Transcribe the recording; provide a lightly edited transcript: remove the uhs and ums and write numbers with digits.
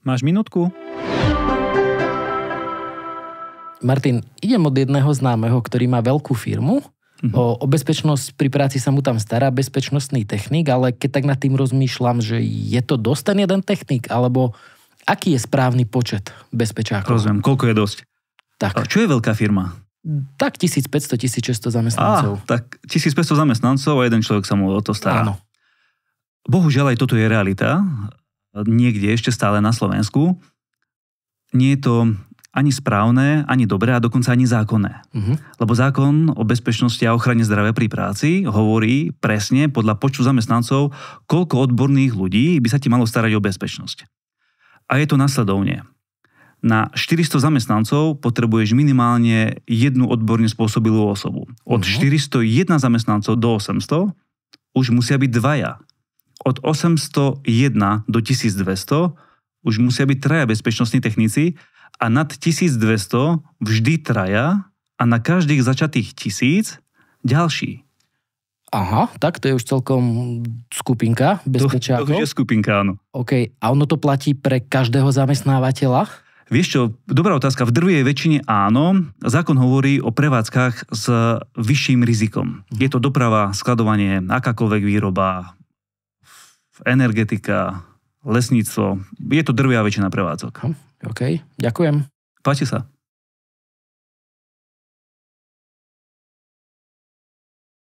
Máš minútku? Martin, idem od jedného známeho, ktorý má veľkú firmu. O bezpečnosť pri práci sa mu tam stará bezpečnostný technik, ale keď tak nad tým rozmýšľam, že je to dosť ten jeden technik, alebo aký je správny počet bezpečákov? Rozumiem, koľko je dosť. Tak. Čo je veľká firma? Tak 1500-1600 zamestnancov. Tak 1500 zamestnancov a jeden človek sa mu o to stará. Áno. Bohužiaľ aj toto je realita. Niekde ešte stále na Slovensku. Nie je to ani správne, ani dobré a dokonca ani zákonné. Lebo zákon o bezpečnosti a ochrane zdravia pri práci hovorí presne podľa počtu zamestnancov, koľko odborných ľudí by sa ti malo starať o bezpečnosť. A je to nasledovne. Na 400 zamestnancov potrebuješ minimálne jednu odborne spôsobilú osobu. Od 401 zamestnancov do 800 už musia byť dvaja. Od 801 do 1200 už musia byť traja bezpečnostní technici a nad 1200 vždy traja a na každých začatých 1000 ďalší. Aha, tak to je už celkom skupinka bezpečákov. To už je skupinka, áno. OK, a ono to platí pre každého zamestnávateľa? Vieš čo, dobrá otázka. V drvivej väčšine áno. Zákon hovorí o prevádzkach s vyšším rizikom. Je to doprava, skladovanie, akákoľvek výroba, energetika, lesníctvo. Je to drvivá väčšina prevádzok. OK, ďakujem. Páči sa.